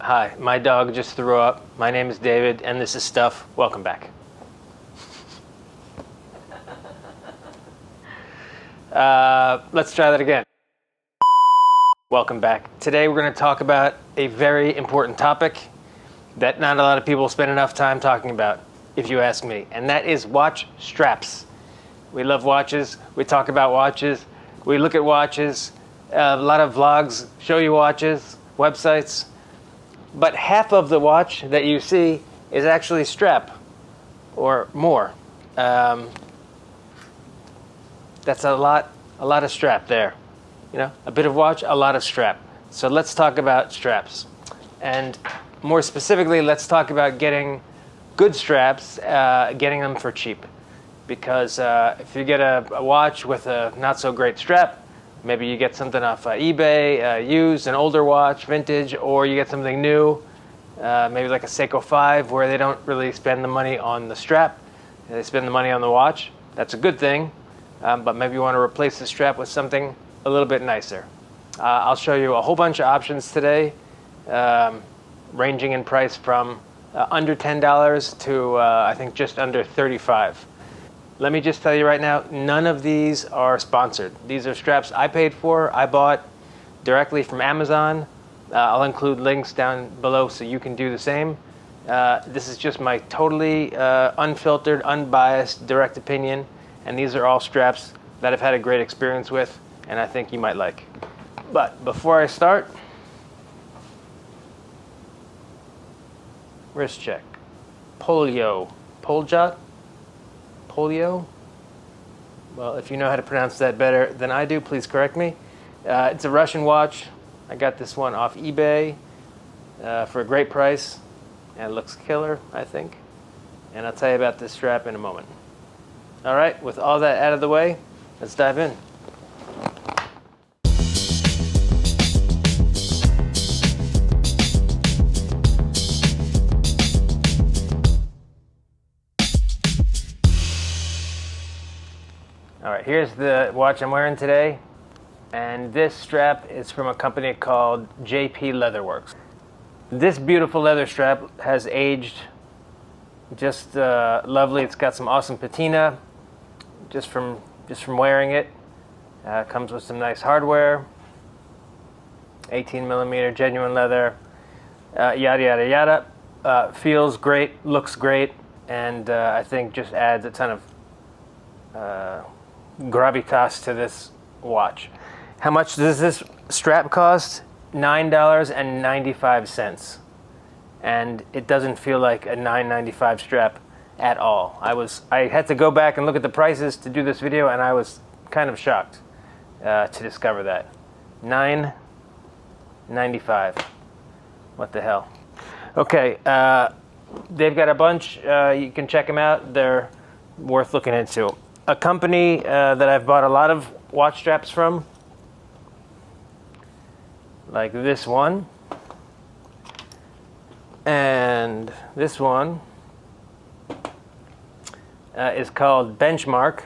Hi, my dog just threw up. My name is David, and this is Stuff. Welcome back. Let's try that again. Welcome back. Today we're going to talk about a very important topic that not a lot of people spend enough time talking about, if you ask me, and that is watch straps. We love watches. We talk about watches. We look at watches. A lot of vlogs show you watches, websites. But half of the watch that you see is actually strap or more. That's a lot of strap there. You know, a bit of watch, a lot of strap. So let's talk about straps. And more specifically, let's talk about getting good straps, getting them for cheap. Because if you get a watch with a not so great strap, maybe you get something off eBay, used, an older watch, vintage, or you get something new, maybe like a Seiko 5, where they don't really spend the money on the strap. They spend the money on the watch. That's a good thing, but maybe you want to replace the strap with something a little bit nicer. I'll show you a whole bunch of options today, ranging in price from under $10 to I think just under $35. Let me just tell you right now, none of these are sponsored. These are straps I paid for. I bought directly from Amazon. I'll include links down below so you can do the same. This is just my totally unfiltered, unbiased, direct opinion. And these are all straps that I've had a great experience with and I think you might like. But before I start, wrist check. Polio. Poljot? Polio? Well, if you know how to pronounce that better than I do, please correct me. It's a Russian watch. I got this one off eBay for a great price. And it looks killer, I think. And I'll tell you about this strap in a moment. All right, with all that out of the way, let's dive in. All right, here's the watch I'm wearing today, and this strap is from a company called JP Leatherworks. This beautiful leather strap has aged just lovely. It's got some awesome patina just from wearing it. Comes with some nice hardware, 18 millimeter genuine leather, yada yada yada. Feels great, looks great, and I think just adds a ton of gravitas to this watch. How much does this strap cost? $9.95. And it doesn't feel like a $9.95 strap at all. I had to go back and look at the prices to do this video, and I was kind of shocked to discover that. $9.95. What the hell? Okay, they've got a bunch. You can check them out. They're worth looking into. A company that I've bought a lot of watch straps from, like this one, and this one, is called Benchmark.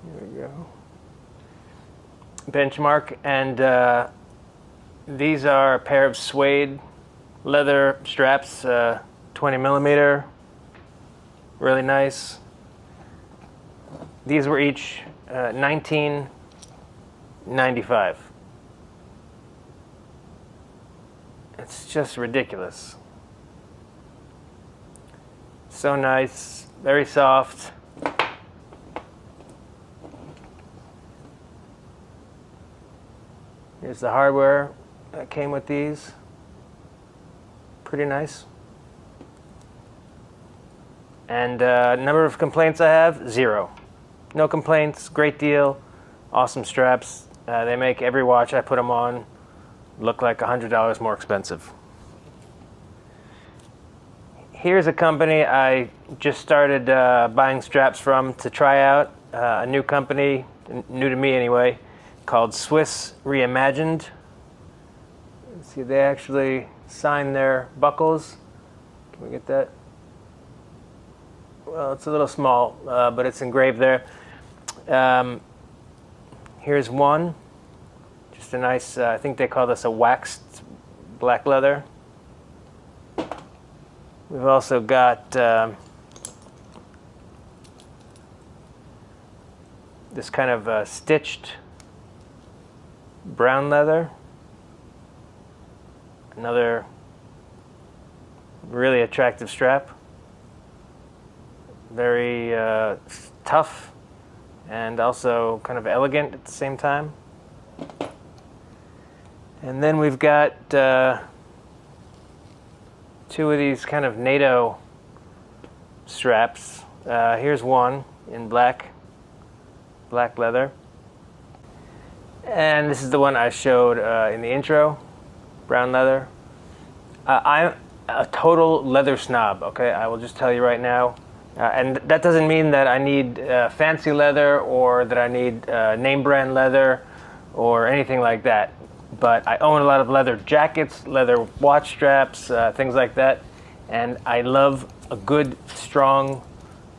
Here we go. Benchmark, and these are a pair of suede leather straps, 20 millimeter. Really nice. These were each $19.95. It's just ridiculous. So nice, very soft. Here's the hardware that came with these. Pretty nice. And number of complaints I have, 0. No complaints, great deal, awesome straps. They make every watch I put them on look like $100 more expensive. Here's a company I just started buying straps from to try out, a new company, new to me anyway, called Swiss Reimagined. See, they actually sign their buckles. Can we get that? Well, it's a little small, but it's engraved there. Here's one. Just a nice, I think they call this a waxed black leather. We've also got this kind of stitched brown leather. Another really attractive strap. Very tough and also kind of elegant at the same time. And then we've got two of these kind of NATO straps. Here's one in black leather. And this is the one I showed in the intro, brown leather. I'm a total leather snob, okay? I will just tell you right now. And that doesn't mean that I need fancy leather or that I need name brand leather or anything like that. But I own a lot of leather jackets, leather watch straps, things like that. And I love a good, strong,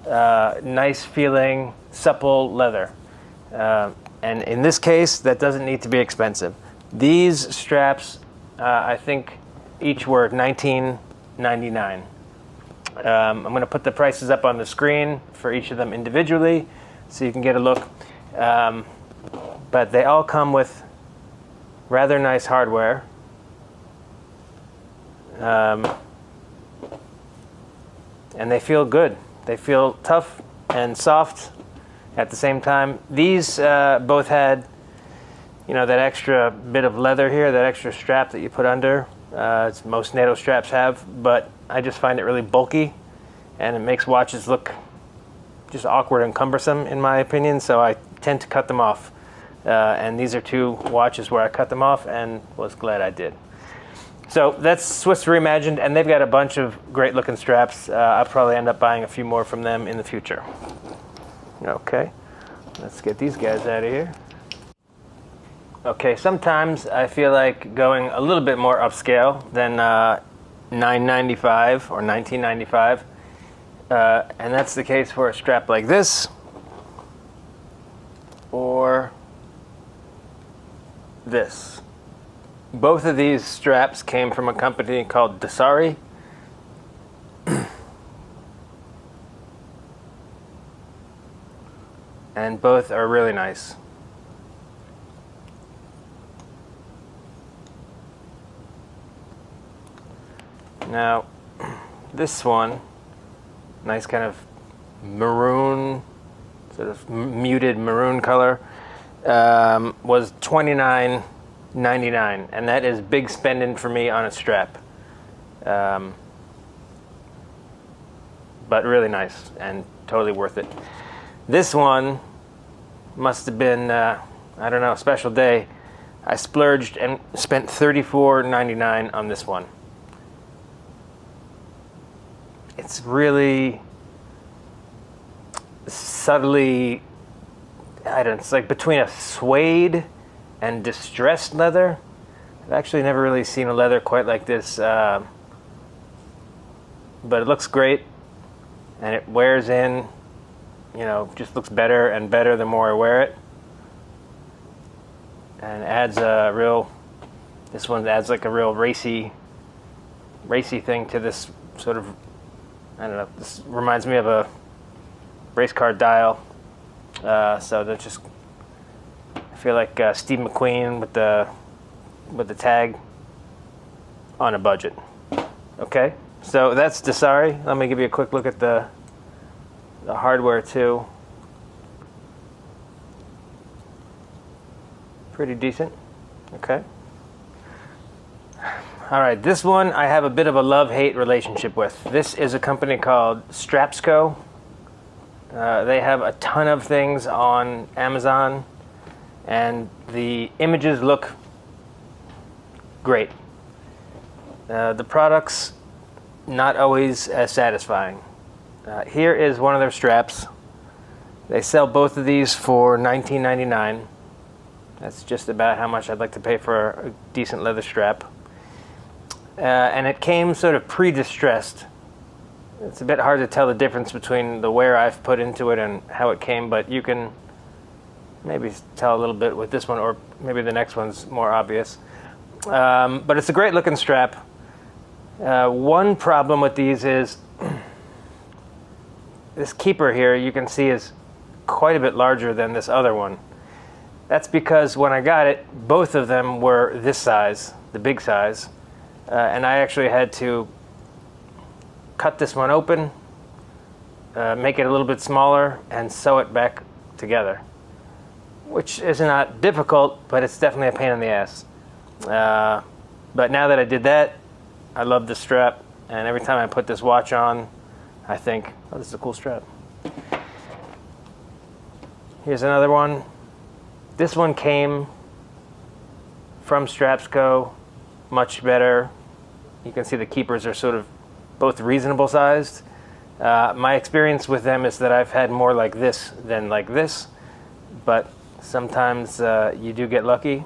nice feeling, supple leather. And in this case, that doesn't need to be expensive. These straps, I think each were $19.99. I'm going to put the prices up on the screen for each of them individually so you can get a look. But they all come with rather nice hardware. And they feel good. They feel tough and soft at the same time. These both had, you know, that extra bit of leather here, that extra strap that you put under. Most NATO straps have, but I just find it really bulky and it makes watches look just awkward and cumbersome in my opinion, so I tend to cut them off. And these are two watches where I cut them off and was glad I did. So that's Swiss Reimagined, and they've got a bunch of great looking straps. I'll probably end up buying a few more from them in the future. Okay, let's get these guys out of here. Okay, sometimes I feel like going a little bit more upscale than $9.95 or $19.95. And that's the case for a strap like this, or this. Both of these straps came from a company called Dasari. And both are really nice. Now, this one, nice kind of maroon, sort of muted maroon color, was $29.99, and that is big spending for me on a strap. But really nice and totally worth it. This one must have been, I don't know, a special day. I splurged and spent $34.99 on this one. It's really subtly, I don't know, it's like between a suede and distressed leather. I've actually never really seen a leather quite like this, but it looks great and it wears in, you know, just looks better and better the more I wear it. And adds a real, this one adds like a real racy thing to this sort of, I don't know, this reminds me of a race car dial. So that's just, I feel like Steve McQueen with the tag on a budget. Okay, so that's Dasari. Let me give you a quick look at the hardware too. Pretty decent. Okay. All right, this one I have a bit of a love-hate relationship with. This is a company called Strapsco. They have a ton of things on Amazon, and the images look great. The products, not always as satisfying. Here is one of their straps. They sell both of these for $19.99. That's just about how much I'd like to pay for a decent leather strap. And it came sort of pre-distressed. It's a bit hard to tell the difference between the wear I've put into it and how it came, but you can maybe tell a little bit with this one, or maybe the next one's more obvious. But it's a great looking strap. One problem with these is this keeper here, you can see, is quite a bit larger than this other one. That's because when I got it, both of them were this size, the big size, and I actually had to cut this one open, make it a little bit smaller, and sew it back together, which is not difficult, but it's definitely a pain in the ass. But now that I did that, I love this strap, and every time I put this watch on, I think, oh, this is a cool strap. Here's another one. This one came from Strapsco, much better. You can see the keepers are sort of both reasonable sized. My experience with them is that I've had more like this than like this, but sometimes you do get lucky.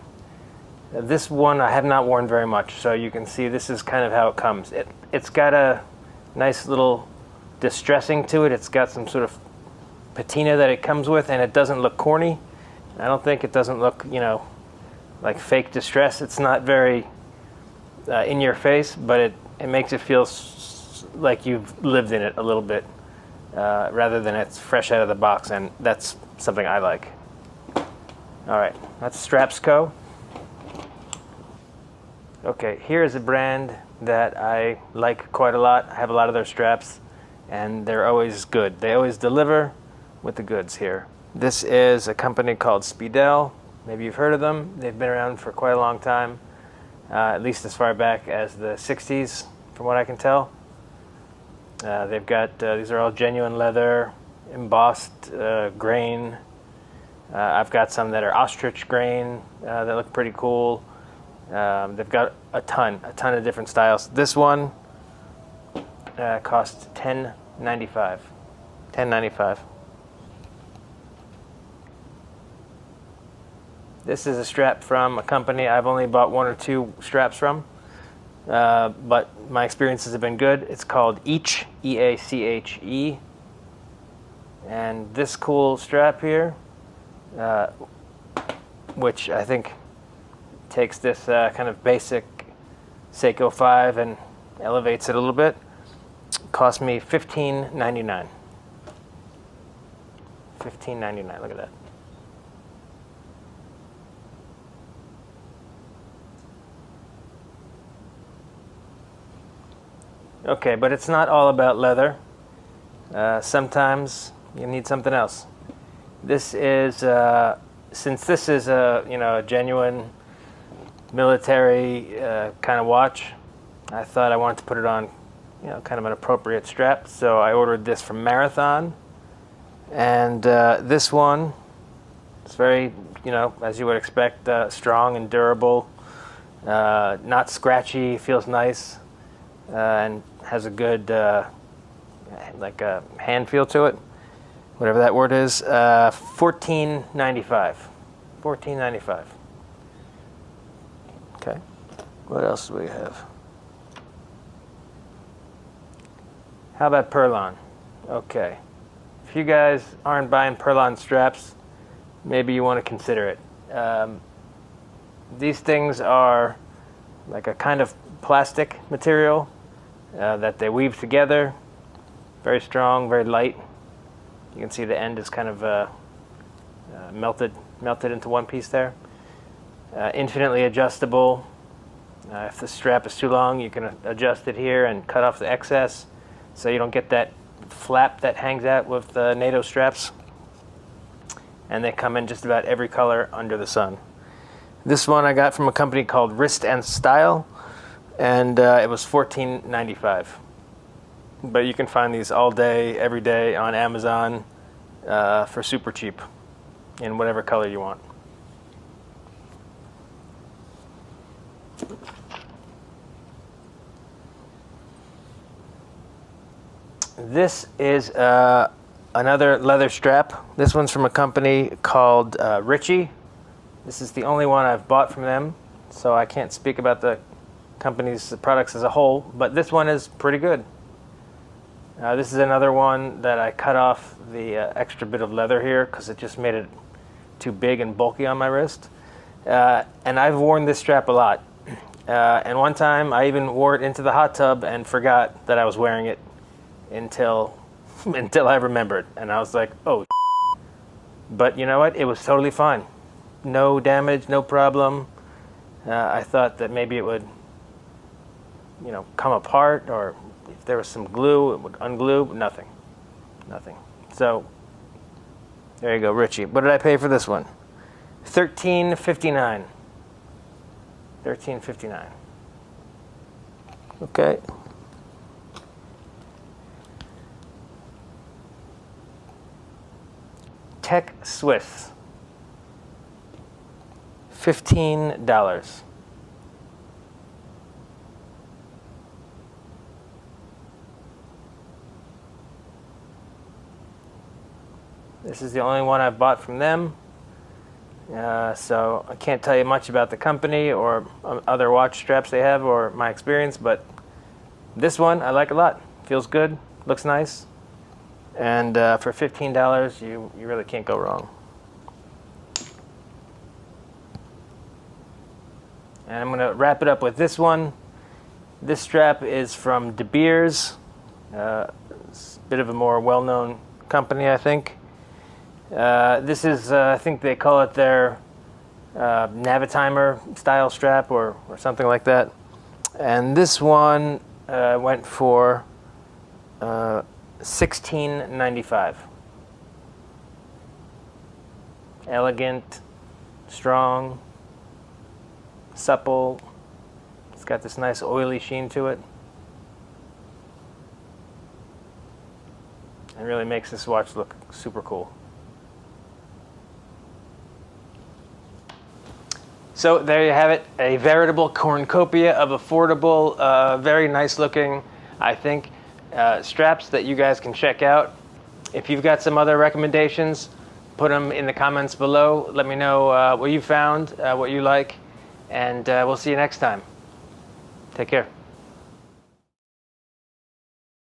This one I have not worn very much, so you can see this is kind of how it comes. It's got a nice little distressing to it. It's got some sort of patina that it comes with, and it doesn't look corny. I don't think it doesn't look, you know, like fake distress. It's not very in your face, but it makes it feel like you've lived in it a little bit, rather than it's fresh out of the box, and that's something I like. All right, that's Strapsco. Okay, here's a brand that I like quite a lot. I have a lot of their straps, and they're always good. They always deliver with the goods here. This is a company called SpeedL. Maybe you've heard of them. They've been around for quite a long time, at least as far back as the 60s, from what I can tell. They've got, these are all genuine leather, embossed grain. I've got some that are ostrich grain that look pretty cool. They've got a ton of different styles. This one costs $10.95. $10.95. This is a strap from a company I've only bought one or two straps from, but my experiences have been good. It's called Each, E-A-C-H-E. And this cool strap here, which I think takes this kind of basic Seiko 5 and elevates it a little bit, cost me $15.99. $15.99, look at that. Okay, but it's not all about leather. Sometimes you need something else. This is, since this is a genuine military kind of watch, I thought I wanted to put it on, kind of an appropriate strap. So I ordered this from Marathon, and this one is very, as you would expect, strong and durable, not scratchy, feels nice, and has a good like a hand feel to it, whatever that word is. $14.95. $14.95. Okay. What else do we have? How about Perlon? Okay. If you guys aren't buying Perlon straps, maybe you want to consider it. These things are like a kind of plastic material that they weave together. Very strong, very light. You can see the end is kind of melted into one piece there. Infinitely adjustable. If the strap is too long, you can adjust it here and cut off the excess, so you don't get that flap that hangs out with NATO straps. And they come in just about every color under the sun. This one I got from a company called Wriststyle, and it was $14.95. But you can find these all day, every day on Amazon for super cheap in whatever color you want. This is another leather strap. This one's from a company called Richie. This is the only one I've bought from them, so I can't speak about the company's products as a whole, but this one is pretty good. This is another one that I cut off the extra bit of leather here because it just made it too big and bulky on my wrist. And I've worn this strap a lot. And one time I even wore it into the hot tub and forgot that I was wearing it until I remembered. And I was like, oh. But you know what? It was totally fine. No damage, no problem. I thought that maybe it would, come apart, or if there was some glue, it would unglue. Nothing. So there you go, Richie. What did I pay for this one? $13.59. $13.59. Okay. Tec Swift. $15. This is the only one I've bought from them. So I can't tell you much about the company or other watch straps they have or my experience, but this one I like a lot. Feels good, looks nice, and for $15 you really can't go wrong. And I'm going to wrap it up with this one. This strap is from De Beers. It's a bit of a more well-known company, I think. This is, I think they call it their Navitimer style strap or something like that. And this one went for $16.95. Elegant, strong, supple. It's got this nice oily sheen to it. It really makes this watch look super cool. So there you have it, a veritable cornucopia of affordable, very nice looking, I think, straps that you guys can check out. If you've got some other recommendations, put them in the comments below. Let me know what you found, what you like, and we'll see you next time. Take care.